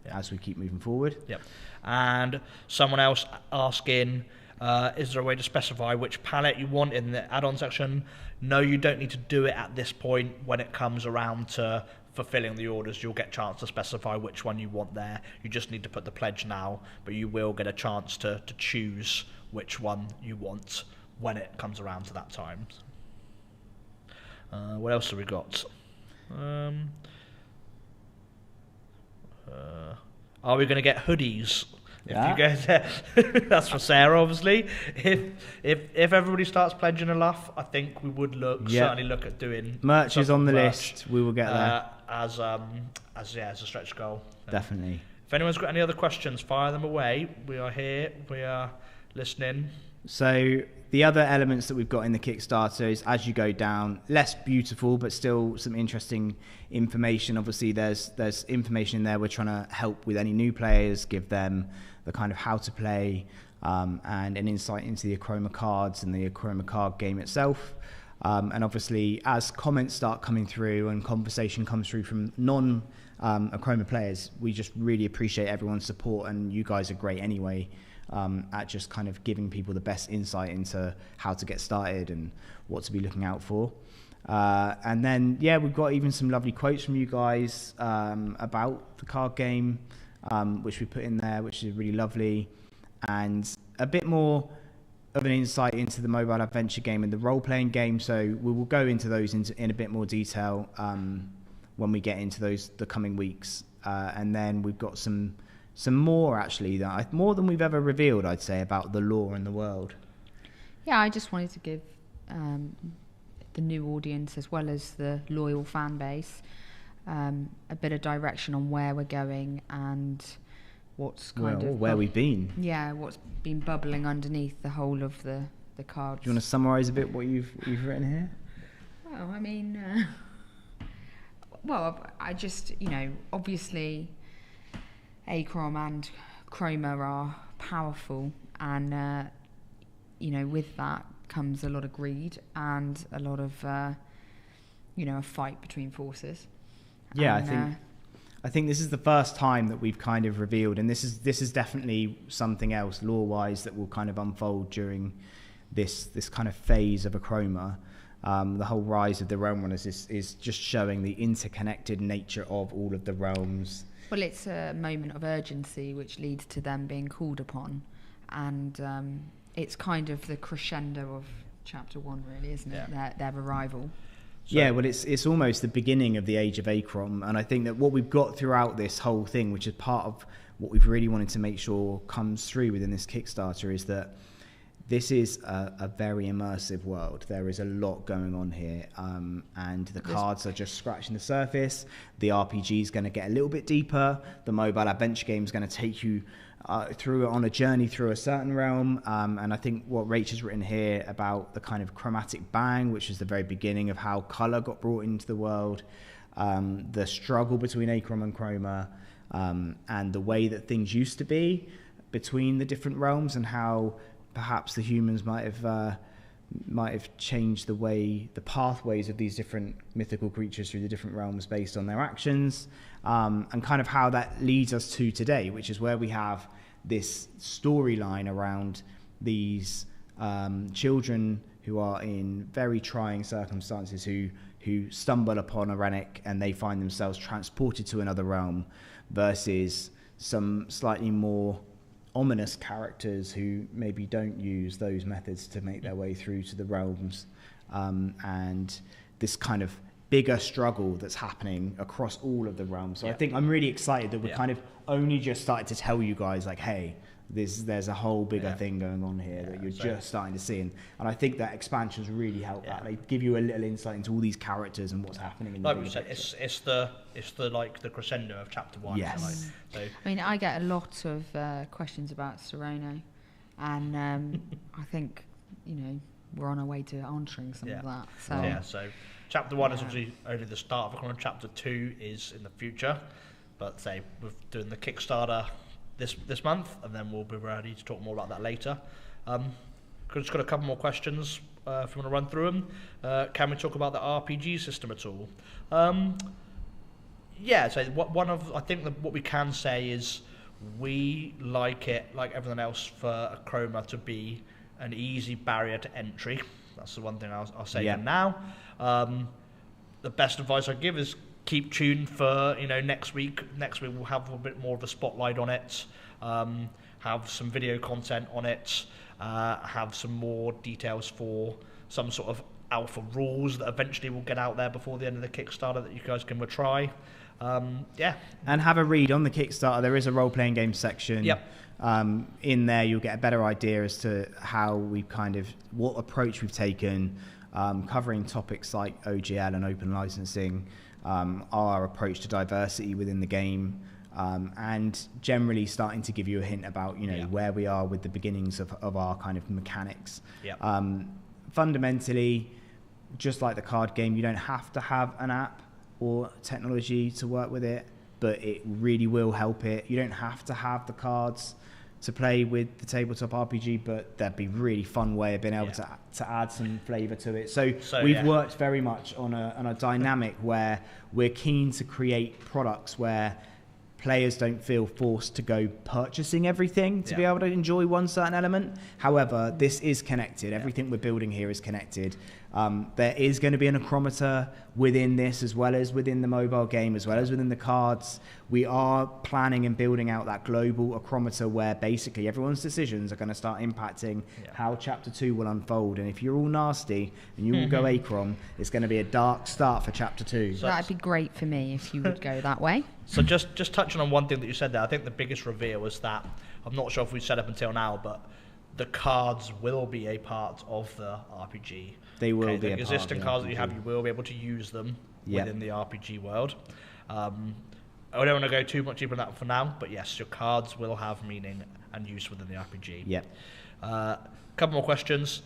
S1: as we keep moving forward.
S2: Yep. And someone else asking, is there a way to specify which palette you want in the add-on section? No, you don't need to do it at this point. When it comes around to fulfilling the orders, you'll get a chance to specify which one you want there. You just need to put the pledge now, but you will get a chance to choose which one you want when it comes around to that time. What else have we got? Are we going to get hoodies? If you guys, that's for Sarah, obviously. If everybody starts pledging enough, I think we would certainly look at doing
S1: merch is on the list. We will get there
S2: as a stretch goal.
S1: Definitely.
S2: If anyone's got any other questions, fire them away. We are here. We are listening.
S1: So the other elements that we've got in the Kickstarter is, as you go down, less beautiful, but still some interesting information. Obviously, there's information in there. We're trying to help with any new players, give them the kind of how to play and an insight into the Achroma cards and the Achroma card game itself. And obviously, as comments start coming through and conversation comes through from non-Achroma players, we just really appreciate everyone's support, and you guys are great anyway. At just kind of giving people the best insight into how to get started and what to be looking out for. And then, we've got even some lovely quotes from you guys about the card game, which we put in there, which is really lovely. And a bit more of an insight into the mobile adventure game and the role-playing game. So we will go into those in a bit more detail when we get into the coming weeks. And then we've got some more, actually, more than we've ever revealed, I'd say, about the lore in the world.
S3: Yeah, I just wanted to give the new audience, as well as the loyal fan base, a bit of direction on where we're going and what's
S1: where we've been.
S3: Yeah, what's been bubbling underneath the whole of the cards.
S1: Do you want to summarise a bit what you've written here?
S3: Well, I mean, I just, obviously Achroma and Chroma are powerful, and with that comes a lot of greed and a lot of a fight between forces,
S1: Yeah, I think this is the first time that we've kind of revealed, and this is definitely something else lore-wise that will kind of unfold during this kind of phase of Achroma. The whole rise of the Realm Runners is just showing the interconnected nature of all of the realms.
S3: Well, it's a moment of urgency which leads to them being called upon, and it's kind of the crescendo of Chapter 1, really, isn't it? Their arrival.
S1: So, yeah, well, it's almost the beginning of the Age of Achroma, and I think that what we've got throughout this whole thing, which is part of what we've really wanted to make sure comes through within this Kickstarter, is that this is a very immersive world. There is a lot going on here, and the cards are just scratching the surface. The RPG is going to get a little bit deeper. The mobile adventure game is going to take you through on a journey through a certain realm. And I think what Rach has written here about the kind of chromatic bang, which is the very beginning of how colour got brought into the world, the struggle between Achroma and Chroma, and the way that things used to be between the different realms, and how perhaps the humans might have changed the pathways of these different mythical creatures through the different realms based on their actions, and kind of how that leads us to today, which is where we have this storyline around these children who are in very trying circumstances, who stumble upon a relic and they find themselves transported to another realm, versus some slightly more ominous characters who maybe don't use those methods to make their way through to the realms, and this kind of bigger struggle that's happening across all of the realms. So I think I'm really excited that we're kind of only just started to tell you guys, like, hey, there's a whole bigger thing going on here that you're just starting to see, and I think that expansions really help that. They give you a little insight into all these characters and what's happening in the
S2: like we said, it's the like the crescendo of Chapter 1.
S1: Yes.
S2: So
S3: I mean, I get a lot of questions about Sereno, and I think, you know, we're on our way to answering some of that.
S2: So Chapter 1 is obviously only the start of Achroma. Chapter 2 is in the future, but say we're doing the Kickstarter this month, and then we'll be ready to talk more about that later. Just got a couple more questions if you want to run through them. Can we talk about the RPG system at all? Yeah, so I think what we can say is we like it, like everything else, for Achroma to be an easy barrier to entry. That's the one thing I'll say for now. The best advice I give is keep tuned for, you know, next week. Next week we'll have a bit more of a spotlight on it, have some video content on it, have some more details for some sort of alpha rules that eventually will get out there before the end of the Kickstarter that you guys can try. And
S1: have a read on the Kickstarter. There is a role-playing game section. In there you'll get a better idea as to how what approach we've taken, covering topics like OGL and open licensing, our approach to diversity within the game, and generally starting to give you a hint about, you know, where we are with the beginnings of our kind of mechanics. Fundamentally, just like the card game, you don't have to have an app or technology to work with it, but it really will help it. You don't have to have the cards to play with the tabletop RPG, but that'd be a really fun way of being able to add some flavour to it. So we've worked very much on a dynamic where we're keen to create products where players don't feel forced to go purchasing everything to be able to enjoy one certain element. However, this is connected. Everything we're building here is connected. There is going to be an achrometer within this, as well as within the mobile game, as well as within the cards. We are planning and building out that global achrometer where basically everyone's decisions are going to start impacting how Chapter 2 will unfold. And if you're all nasty and you all go Achrom, it's going to be a dark start for Chapter 2.
S3: So that'd be great for me if you would go that way.
S2: So just touching on one thing that you said there, I think the biggest reveal was that, I'm not sure if we've said up until now, but the cards will be a part of the RPG.
S1: They will be
S2: the
S1: a part
S2: existing
S1: of the
S2: cards
S1: RPG.
S2: that you have, you will be able to use them within the RPG world. I don't want to go too much deeper on that for now, but yes, your cards will have meaning and use within the RPG. Couple more questions.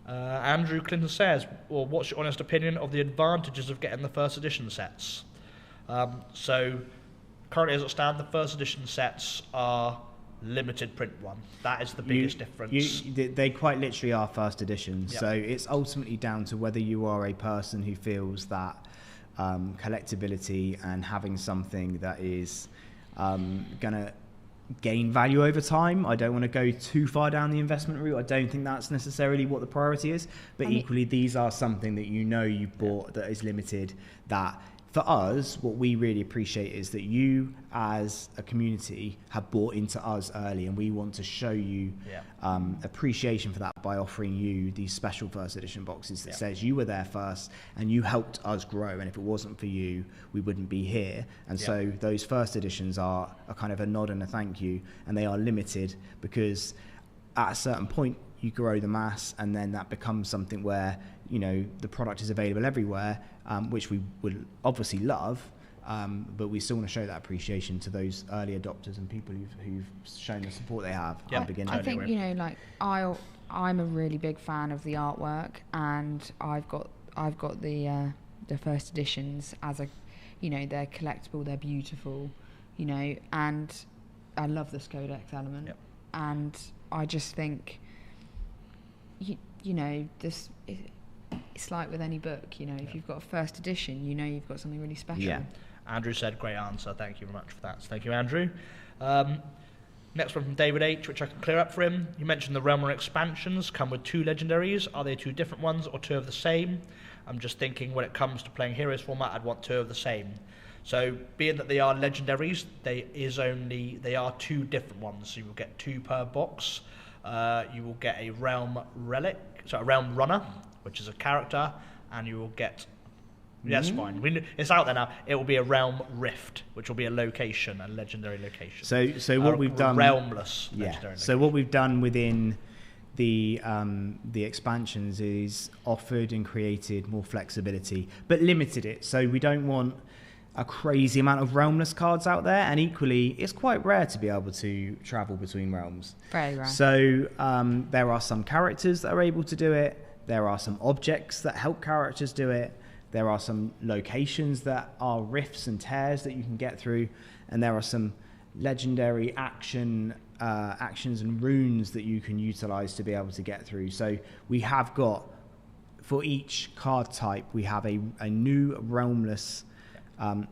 S2: Andrew Clinton says, well, what's your honest opinion of the advantages of getting the first edition sets? So currently as it stands, the first edition sets are limited print one. That is the biggest difference.
S1: They quite literally are first editions. So it's ultimately down to whether you are a person who feels that collectability and having something that is going to gain value over time. I don't want to go too far down the investment route. I don't think that's necessarily what the priority is, but equally these are something that you bought that is limited, that for us, what we really appreciate is that you as a community have bought into us early, and we want to show you appreciation for that by offering you these special first edition boxes that says you were there first and you helped us grow, and if it wasn't for you, we wouldn't be here. And so those first editions are a kind of a nod and a thank you, and they are limited because at a certain point you grow the mass, and then that becomes something where the product is available everywhere, which we would obviously love, but we still want to show that appreciation to those early adopters and people who've shown the support they have at the beginning.
S3: I think I'm a really big fan of the artwork, and I've got the first editions as they're collectible, they're beautiful, and I love this codex element, and I just think this. It's like with any book, if you've got a first edition, you've got something really special.
S2: Yeah. Andrew said, great answer. Thank you very much for that. So thank you, Andrew. Next one from David H, which I can clear up for him. You mentioned the Realm expansions come with 2 legendaries. Are they 2 different ones or 2 of the same? I'm just thinking when it comes to playing Heroes format, I'd want 2 of the same. So being that they are legendaries, they are 2 different ones. So you will get 2 per box. You will get a Realm Runner, which is a character, and you will get... That's fine. It's out there now. It will be a Realm Rift, which will be a location, a legendary location.
S1: So what we've done...
S2: Realmless legendary location.
S1: So what we've done within the expansions is offered and created more flexibility, but limited it. So we don't want a crazy amount of Realmless cards out there, and equally, it's quite rare to be able to travel between realms.
S3: Very rare.
S1: So there are some characters that are able to do it. There are some objects that help characters do it. There are some locations that are rifts and tears that you can get through. And there are some legendary actions and runes that you can utilize to be able to get through. So we have got, for each card type, we have a new Realmless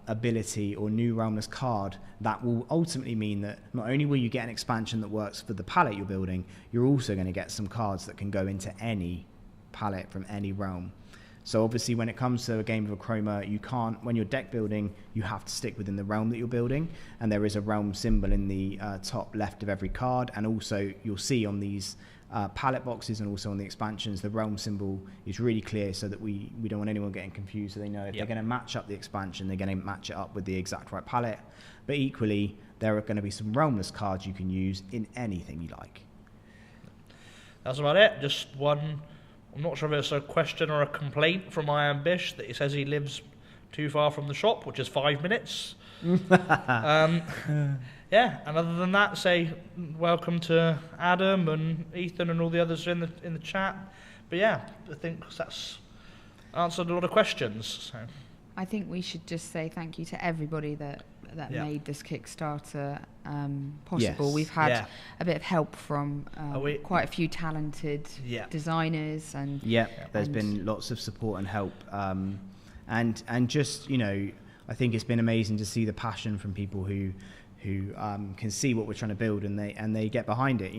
S1: ability or new Realmless card that will ultimately mean that not only will you get an expansion that works for the palette you're building, you're also going to get some cards that can go into any palette from any realm. So obviously when it comes to a game of Achroma, you can't, when you're deck building, you have to stick within the realm that you're building, and there is a realm symbol in the top left of every card, and also you'll see on these palette boxes and also on the expansions, the realm symbol is really clear so that we don't want anyone getting confused, so they know if they're going to match up the expansion, they're going to match it up with the exact right palette. But equally, there are going to be some Realmless cards you can use in anything you like.
S2: That's about it. Just one... I'm not sure if it's a question or a complaint from my Ambish that he says he lives too far from the shop, which is 5 minutes. And other than that, say welcome to Adam and Ethan and all the others in the chat. But I think that's answered a lot of questions. So.
S3: I think we should just say thank you to everybody that made this Kickstarter possible. Yes. We've had a bit of help from quite a few talented designers, and
S1: there's been lots of support and help, and just I think it's been amazing to see the passion from people who can see what we're trying to build, and they get behind it.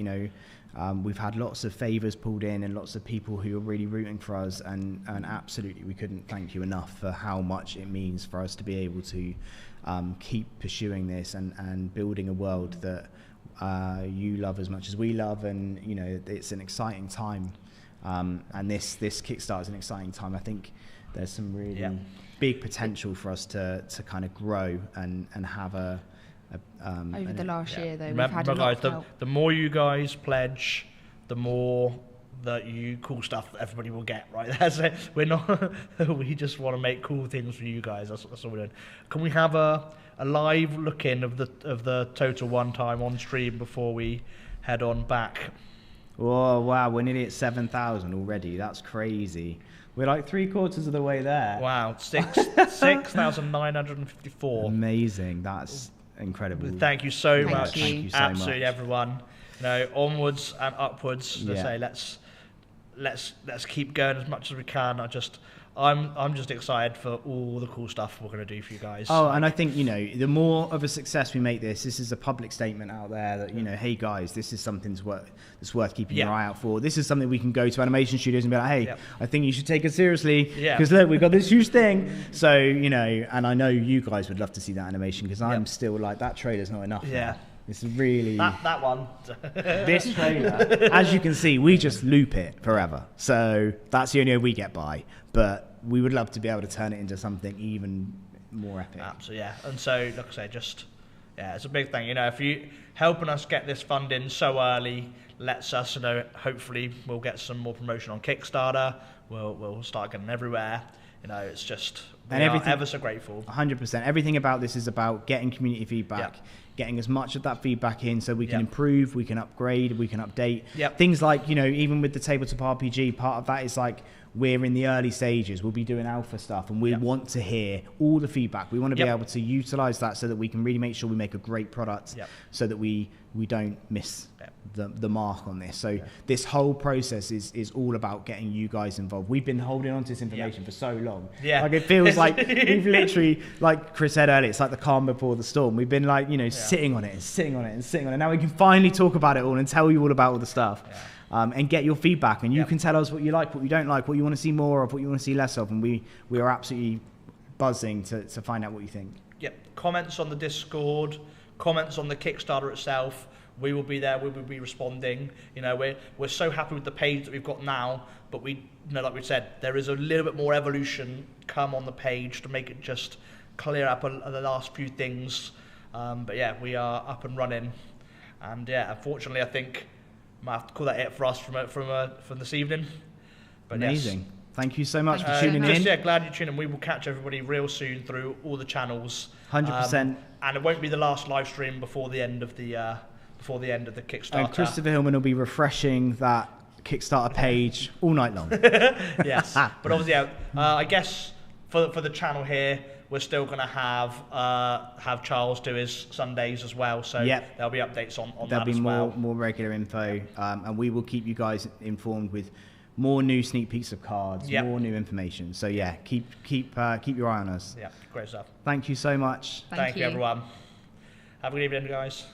S1: We've had lots of favours pulled in and lots of people who are really rooting for us, and absolutely we couldn't thank you enough for how much it means for us to be able to keep pursuing this and building a world that you love as much as we love, and it's an exciting time, and this Kickstarter is an exciting time. I think there's some really big potential for us to kind of grow and have a
S3: over the last year, though,
S2: remember,
S3: we've had a lot of help.
S2: The more you guys pledge, the more that cool stuff that everybody will get, right? That's it. We're not. We just want to make cool things for you guys. That's what we're doing. Can we have a live look in of the total one time on stream before we head on back?
S1: Oh wow, we're nearly at 7,000 already. That's crazy. We're like 3/4 of the way there.
S2: Wow, 6,954.
S1: Amazing. That's incredible.
S2: Thank you so much.
S3: Thank you
S1: so
S2: absolutely
S1: much.
S2: Everyone. Onwards and upwards. Let's keep going as much as we can. I'm just excited for all the cool stuff we're going to do for you guys.
S1: Oh, and I think, you know, the more of a success we make this is a public statement out there that, you know, hey guys, this is something that's worth keeping your eye out for. This is something we can go to animation studios and be like, hey, I think you should take it seriously because look, we've got this huge thing. So, you know, and I know you guys would love to see that animation because I'm still like, that trailer's not enough.
S2: Yeah.
S1: It's really...
S2: That one.
S1: This trailer, as you can see, we just loop it forever. So that's the only way we get by. But we would love to be able to turn it into something even more epic.
S2: Absolutely, yeah. And so, like I say, just, it's a big thing. You know, if you helping us get this funding so early, lets us, you know, hopefully we'll get some more promotion on Kickstarter. We'll start getting everywhere. You know, it's just, we are ever so grateful.
S1: 100%. Everything about this is about getting community feedback, getting as much of that feedback in so we can improve, we can upgrade, we can update. Things like, you know, even with the tabletop RPG, part of that is like, we're in the early stages, we'll be doing alpha stuff, and we want to hear all the feedback. We want to be able to utilize that so that we can really make sure we make a great product so that we don't miss the mark on this. So this whole process is all about getting you guys involved. We've been holding on to this information for so long. Like it feels like we've literally, like Chris said earlier, it's like the calm before the storm. We've been like, you know, sitting on it and sitting on it and sitting on it. Now we can finally talk about it all and tell you all about all the stuff. And get your feedback, and you can tell us what you like, what you don't like, what you want to see more of, what you want to see less of, and we are absolutely buzzing to find out what you think.
S2: Comments on the Discord, comments on the Kickstarter itself. We will be there. We will be responding. You know, we're so happy with the page that we've got now, but we, you know, like we said, there is a little bit more evolution come on the page to make it just clear up the last few things. But yeah, we are up and running, and yeah, unfortunately, I think might have to call that it for us from this evening. But
S1: amazing. Thank you so much for tuning in.
S2: Yeah, glad you tuned in. We will catch everybody real soon through all the channels.
S1: 100%.
S2: And it won't be the last live stream before the end of the Kickstarter.
S1: And Christopher Hillman will be refreshing that Kickstarter page all night long.
S2: Yes. But obviously, I guess for the channel here, we're still going to have Charles do his Sundays as well, so there'll be updates on that as well.
S1: There'll be more regular info, and we will keep you guys informed with more new sneak peeks of cards, more new information. So yeah, keep your eye on us.
S2: Yeah, great stuff.
S1: Thank you so much.
S2: Thank you, everyone. Have a good evening, guys.